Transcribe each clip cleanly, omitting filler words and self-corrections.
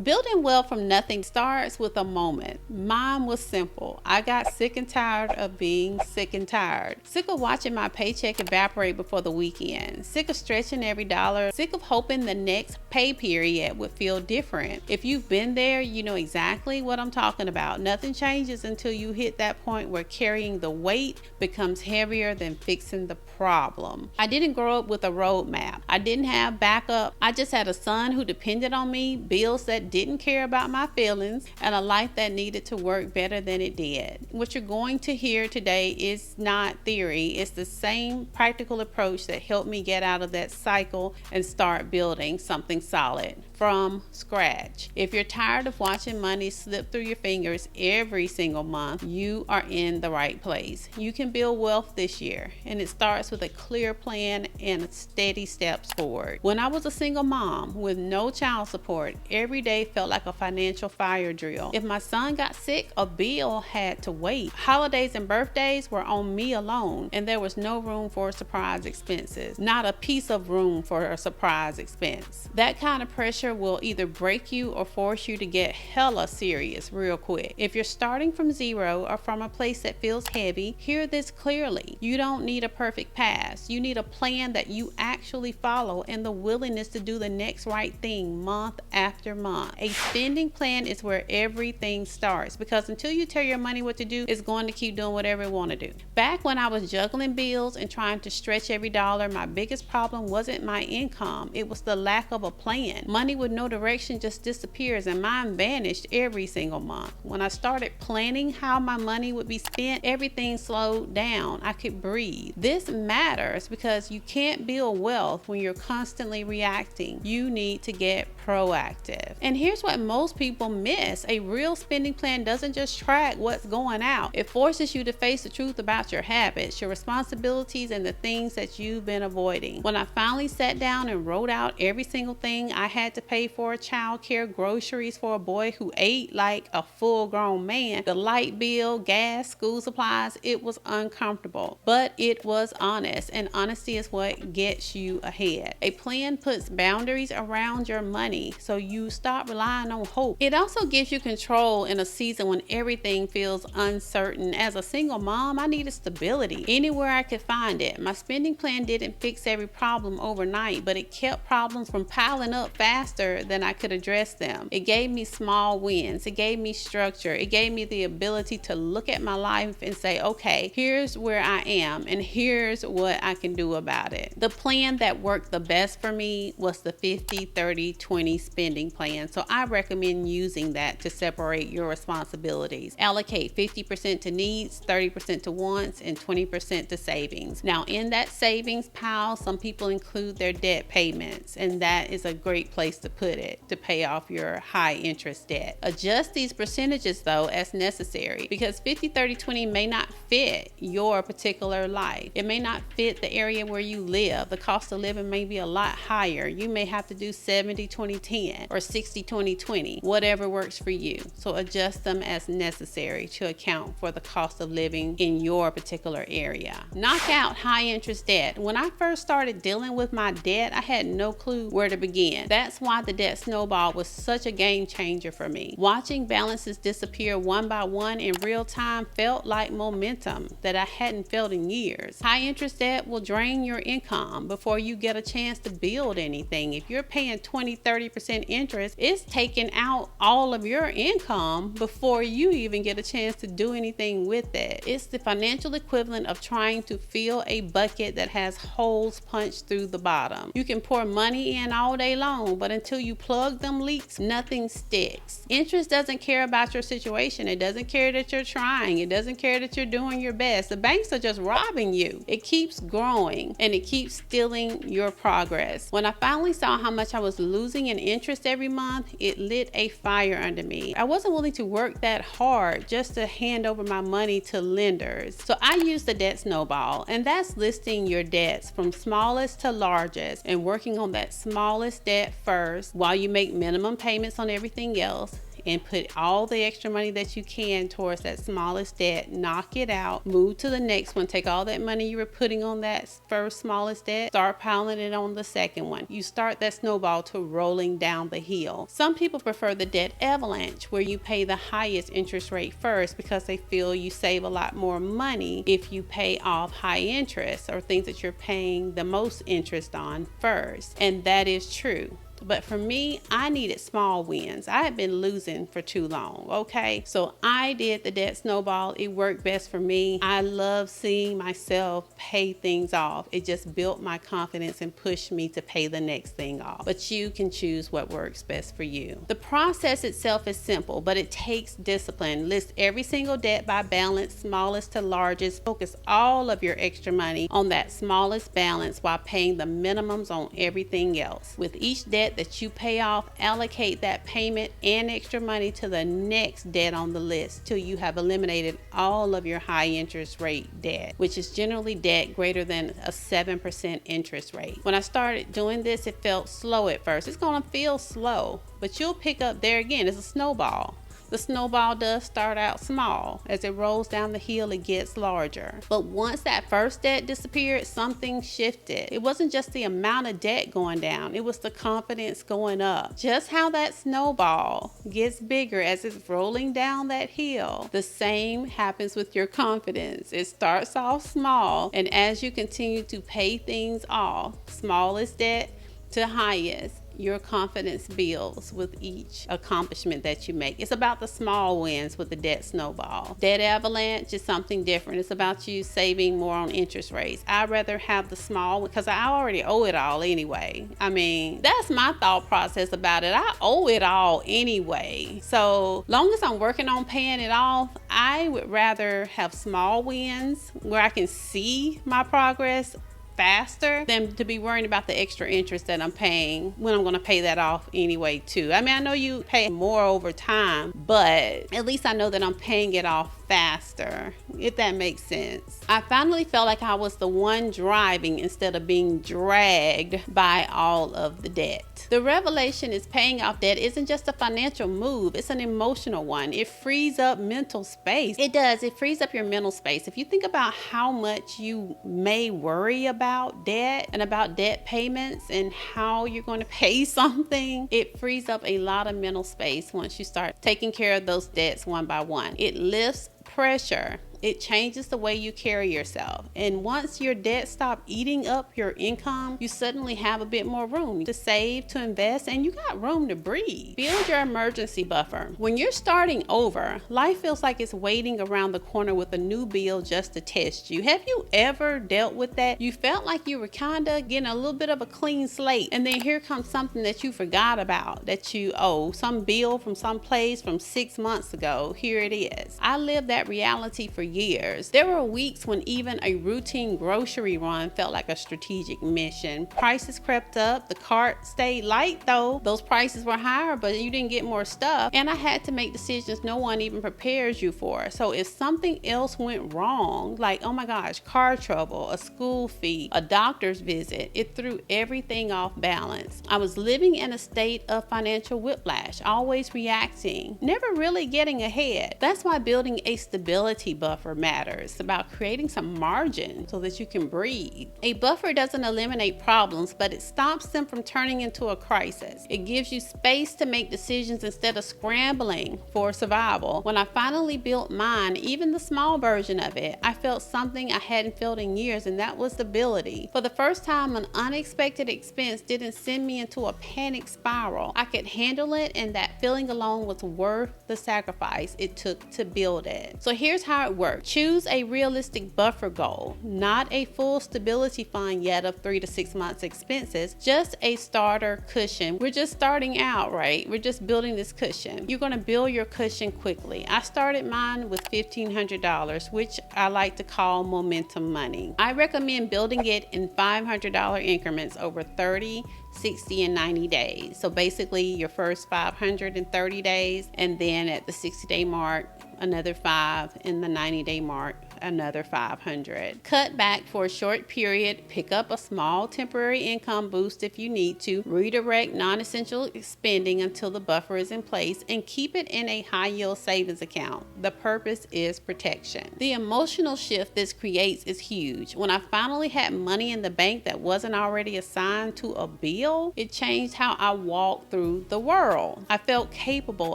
Building wealth from nothing starts with a moment. Mine was simple. I got sick and tired of being sick and tired. Sick of watching my paycheck evaporate before the weekend. Sick of stretching every dollar. Sick of hoping the next pay period would feel different. If you've been there, you know exactly what I'm talking about. Nothing changes until you hit that point where carrying the weight becomes heavier than fixing the problem. I didn't grow up with a roadmap. I didn't have backup. I just had a son who depended on me, bills that didn't care about my feelings, and a life that needed to work better than it did. What you're going to hear today is not theory. It's the same practical approach that helped me get out of that cycle and start building something solid from scratch. If you're tired of watching money slip through your fingers every single month, you are in the right place. You can build wealth this year, and it starts with a clear plan and steady steps forward. When I was a single mom with no child support, every day felt like a financial fire drill. If my son got sick, a bill had to wait. Holidays and birthdays were on me alone, and there was no room for surprise expenses. Not a piece of room for a surprise expense. That kind of pressure will either break you or force you to get hella serious real quick. If you're starting from zero or from a place that feels heavy, hear this clearly. You don't need a perfect past. You need a plan that you actually follow and the willingness to do the next right thing month after month. A spending plan is where everything starts, because until you tell your money what to do, it's going to keep doing whatever it want to do. Back when I was juggling bills and trying to stretch every dollar, my biggest problem wasn't my income. It was the lack of a plan. Money with no direction just disappears, and mine vanished every single month. When I started planning how my money would be spent, everything slowed down. I could breathe. This matters because you can't build wealth when you're constantly reacting. You need to get proactive. And here's what most people miss. A real spending plan doesn't just track what's going out. It forces you to face the truth about your habits, your responsibilities, and the things that you've been avoiding. When I finally sat down and wrote out every single thing I had to pay for, childcare, groceries for a boy who ate like a full-grown man, the light bill, gas, school supplies, it was uncomfortable, but it was honest, and honesty is what gets you ahead. A plan puts boundaries around your money so you stop relying on hope. It also gives you control in a season when everything feels uncertain. As a single mom, I needed stability anywhere I could find it. My spending plan didn't fix every problem overnight, but it kept problems from piling up faster than I could address them. It gave me small wins. It gave me structure. It gave me the ability to look at my life and say, okay, here's where I am and here's what I can do about it. The plan that worked the best for me was the 50-30-20 spending plan. So I recommend using that to separate your responsibilities. Allocate 50% to needs, 30% to wants, and 20% to savings. Now in that savings pile, some people include their debt payments, and that is a great place to put it to pay off your high interest debt. Adjust these percentages though as necessary, because 50-30-20 may not fit your particular life. It may not fit the area where you live. The cost of living may be a lot higher. You may have to do 70-20-10 or 60-20-20, whatever works for you. So adjust them as necessary to account for the cost of living in your particular area. Knock out high interest debt. When I first started dealing with my debt, I had no clue where to begin. That's why the debt snowball was such a game changer for me. Watching balances disappear one by one in real time felt like momentum that I hadn't felt in years. High interest debt will drain your income before you get a chance to build anything. If you're paying 20-30% interest, it's taking out all of your income before you even get a chance to do anything with it. It's the financial equivalent of trying to fill a bucket that has holes punched through the bottom. You can pour money in all day long, but until you plug them leaks, nothing sticks. Interest doesn't care about your situation. It doesn't care that you're trying. It doesn't care that you're doing your best. The banks are just robbing you. It keeps growing and it keeps stealing your progress. When I finally saw how much I was losing in interest every month, it lit a fire under me. I wasn't willing to work that hard just to hand over my money to lenders. So I used the debt snowball, and that's listing your debts from smallest to largest and working on that smallest debt first while you make minimum payments on everything else. and put all the extra money that you can towards that smallest debt. Knock it out, move to the next one, take all that money you were putting on that first smallest debt, start piling it on the second one. You start that snowball to rolling down the hill. Some people prefer the debt avalanche, where you pay the highest interest rate first because they feel you save a lot more money if you pay off high interest or things that you're paying the most interest on first. And that is true. But for me, I needed small wins. I had been losing for too long, okay? So I did the debt snowball. It worked best for me. I love seeing myself pay things off. It just built my confidence and pushed me to pay the next thing off. But you can choose what works best for you. The process itself is simple, but it takes discipline. List every single debt by balance, smallest to largest. Focus all of your extra money on that smallest balance while paying the minimums on everything else. With each debt that you pay off, allocate that payment and extra money to the next debt on the list till you have eliminated all of your high interest rate debt, which is generally debt greater than a 7% interest rate. When I started doing this, it felt slow at first. It's going to feel slow, but you'll pick up there again. It's a snowball. The snowball does start out small. As it rolls down the hill, it gets larger. But once that first debt disappeared, something shifted. It wasn't just the amount of debt going down, it was the confidence going up. Just how that snowball gets bigger as it's rolling down that hill, the same happens with your confidence. It starts off small, and as you continue to pay things off, smallest debt to highest, your confidence builds with each accomplishment that you make. It's about the small wins with the debt snowball. Debt avalanche is something different. It's about you saving more on interest rates. I'd rather have the small because I already owe it all anyway. I mean, that's my thought process about it. I owe it all anyway. So long as I'm working on paying it off, I would rather have small wins where I can see my progress faster than to be worrying about the extra interest that I'm paying when I'm going to pay that off anyway too. I mean, I know you pay more over time, but at least I know that I'm paying it off faster, if that makes sense. I finally felt like I was the one driving instead of being dragged by all of the debt. The revelation is paying off debt isn't just a financial move, it's an emotional one. It frees up mental space. It does. It frees up your mental space. If you think about how much you may worry about debt and about debt payments and how you're going to pay something, it frees up a lot of mental space once you start taking care of those debts one by one. It lifts pressure. It changes the way you carry yourself. And once your debt stop eating up your income, you suddenly have a bit more room to save, to invest, and you got room to breathe. Build your emergency buffer. When you're starting over, life feels like it's waiting around the corner with a new bill just to test you. Have you ever dealt with that? You felt like you were kind of getting a little bit of a clean slate, and then here comes something that you forgot about that you owe, some bill from some place from 6 months ago. Here it is. I lived that reality for years. There were weeks when even a routine grocery run felt like a strategic mission. Prices crept up. The cart stayed light though. Those prices were higher, but you didn't get more stuff. And I had to make decisions no one even prepares you for. So if something else went wrong, like, oh my gosh, car trouble, a school fee, a doctor's visit, it threw everything off balance. I was living in a state of financial whiplash, always reacting, never really getting ahead. That's why building a stability buffer matters. It's about creating some margin so that you can breathe. A buffer doesn't eliminate problems, but it stops them from turning into a crisis. It gives you space to make decisions instead of scrambling for survival. When I finally built mine, even the small version of it, I felt something I hadn't felt in years, and that was stability. For the first time, an unexpected expense didn't send me into a panic spiral. I could handle it, and that feeling alone was worth the sacrifice it took to build it. So here's how it works. Choose a realistic buffer goal, not a full stability fund yet of 3 to 6 months expenses, just a starter cushion. We're just starting out, right? We're just building this cushion. You're going to build your cushion quickly. I started mine with $1,500, which I like to call momentum money. I recommend building it in $500 increments over 30, 60, and 90 days. So basically your first 530 days, and then at the 60-day mark, another 5, in the 90-day mark, another $500. Cut back for a short period, pick up a small temporary income boost if you need to, redirect non-essential spending until the buffer is in place, and keep it in a high-yield savings account. The purpose is protection. The emotional shift this creates is huge. When I finally had money in the bank that wasn't already assigned to a bill, it changed how I walked through the world. I felt capable,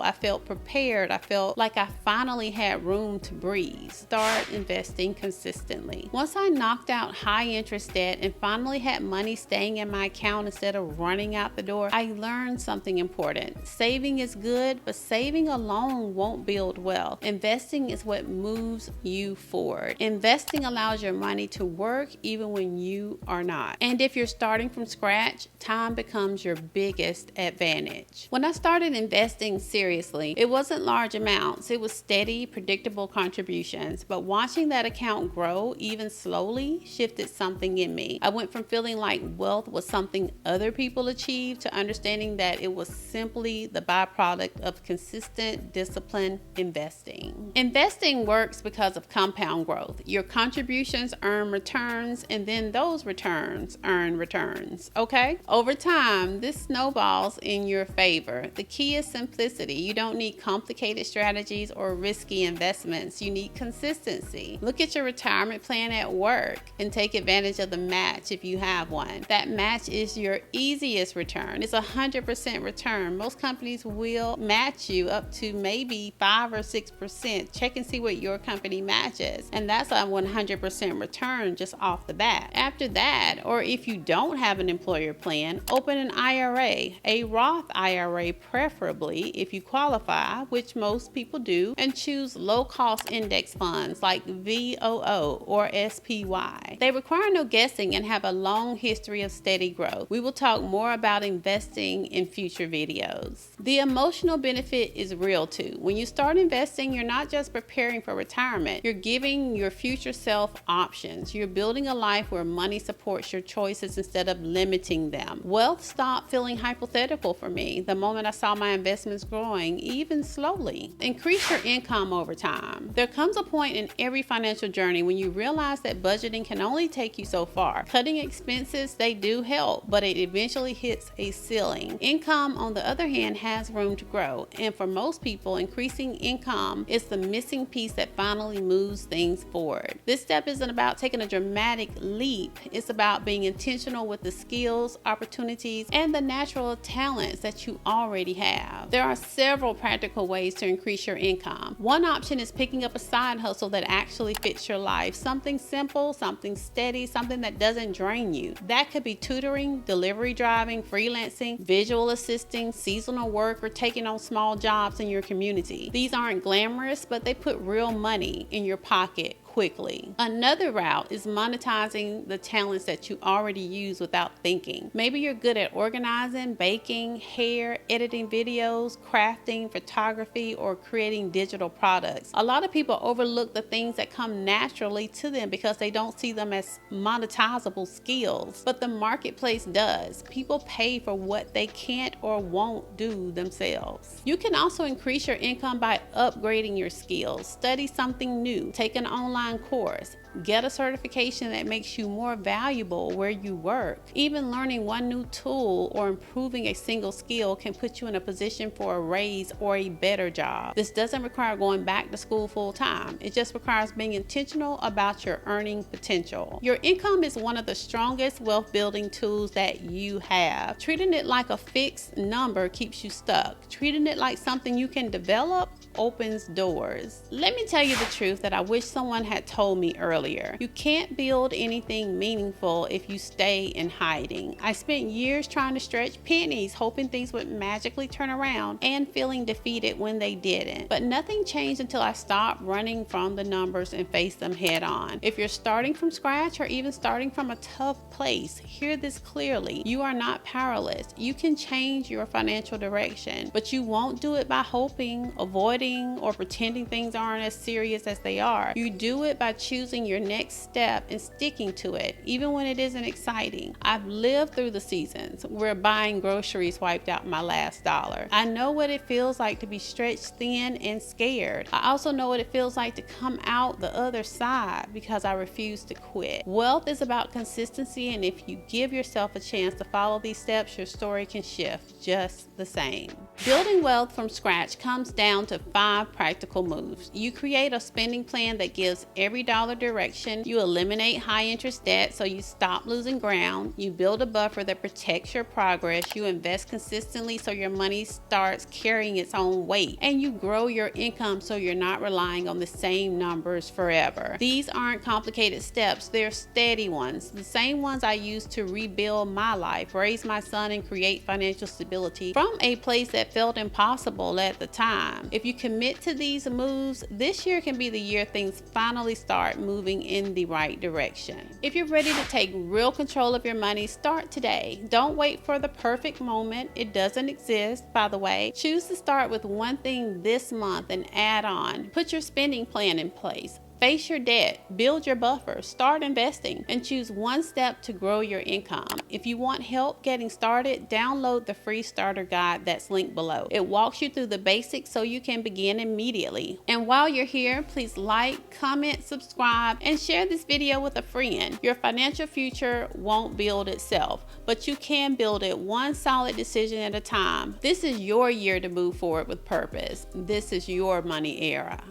I felt prepared, I felt like I finally had room to breathe. Start investing consistently. Once I knocked out high interest debt and finally had money staying in my account instead of running out the door, I learned something important. Saving is good, but saving alone won't build wealth. Investing is what moves you forward. Investing allows your money to work even when you are not. And if you're starting from scratch, time becomes your biggest advantage. When I started investing seriously, it wasn't large amounts. It was steady, predictable contributions. But watching that account grow, even slowly, shifted something in me. I went from feeling like wealth was something other people achieved to understanding that it was simply the byproduct of consistent, disciplined investing. Investing works because of compound growth. Your contributions earn returns, and then those returns earn returns. Okay? Over time, this snowballs in your favor. The key is simplicity. You don't need complicated strategies or risky investments. You need consistency. Look at your retirement plan at work and take advantage of the match if you have one. That match is your easiest return. It's 100% return. Most companies will match you up to maybe 5 or 6%. Check and see what your company matches. And that's a 100% return just off the bat. After that, or if you don't have an employer plan, open an IRA, a Roth IRA preferably if you qualify, which most people do, and choose low-cost index funds like VOO or SPY. They require no guessing and have a long history of steady growth. We will talk more about investing in future videos. The emotional benefit is real too. When you start investing, you're not just preparing for retirement, you're giving your future self options. You're building a life where money supports your choices instead of limiting them. Wealth stopped feeling hypothetical for me the moment I saw my investments growing, even slowly. Increase your income over time. There comes a point in every financial journey when you realize that budgeting can only take you so far. Cutting expenses, they do help, but it eventually hits a ceiling. Income, on the other hand, has room to grow. And for most people, increasing income is the missing piece that finally moves things forward. This step isn't about taking a dramatic leap. It's about being intentional with the skills, opportunities, and the natural talents that you already have. There are several practical ways to increase your income. One option is picking up a side hustle that actually fits your life. Something simple, something steady, something that doesn't drain you. That could be tutoring, delivery driving, freelancing, visual assisting, seasonal work, or taking on small jobs in your community. These aren't glamorous, but they put real money in your pocket quickly. Another route is monetizing the talents that you already use without thinking. Maybe you're good at organizing, baking, hair, editing videos, crafting, photography, or creating digital products. A lot of people overlook the things that come naturally to them because they don't see them as monetizable skills. But the marketplace does. People pay for what they can't or won't do themselves. You can also increase your income by upgrading your skills. Study something new. Take an online course. Get a certification that makes you more valuable where you work. Even learning one new tool or improving a single skill can put you in a position for a raise or a better job. This doesn't require going back to school full time. It just requires being intentional about your earning potential. Your income is one of the strongest wealth building tools that you have. Treating it like a fixed number keeps you stuck. Treating it like something you can develop opens doors. Let me tell you the truth that I wish someone had told me earlier. You can't build anything meaningful if you stay in hiding. I spent years trying to stretch pennies, hoping things would magically turn around and feeling defeated when they didn't. But nothing changed until I stopped running from the numbers and faced them head on. If you're starting from scratch or even starting from a tough place, hear this clearly. You are not powerless. You can change your financial direction, but you won't do it by hoping, avoiding, or pretending things aren't as serious as they are. You do do it by choosing your next step and sticking to it, even when it isn't exciting. I've lived through the seasons where buying groceries wiped out my last dollar. I know what it feels like to be stretched thin and scared. I also know what it feels like to come out the other side because I refuse to quit. Wealth is about consistency, and if you give yourself a chance to follow these steps, your story can shift just the same. Building wealth from scratch comes down to 5 practical moves. You create a spending plan that gives every dollar direction. You eliminate high interest debt so you stop losing ground. You build a buffer that protects your progress. You invest consistently so your money starts carrying its own weight. And you grow your income so you're not relying on the same numbers forever. These aren't complicated steps, they're steady ones. The same ones I used to rebuild my life, raise my son, and create financial stability from a place that felt impossible at the time. If you commit to these moves, this year can be the year things finally start moving in the right direction. If you're ready to take real control of your money, start today. Don't wait for the perfect moment. It doesn't exist, by the way. Choose to start with one thing this month and add on. Put your spending plan in place. Face your debt, build your buffer, start investing, and choose one step to grow your income. If you want help getting started, download the free starter guide that's linked below. It walks you through the basics so you can begin immediately. And while you're here, please like, comment, subscribe, and share this video with a friend. Your financial future won't build itself, but you can build it one solid decision at a time. This is your year to move forward with purpose. This is your money era.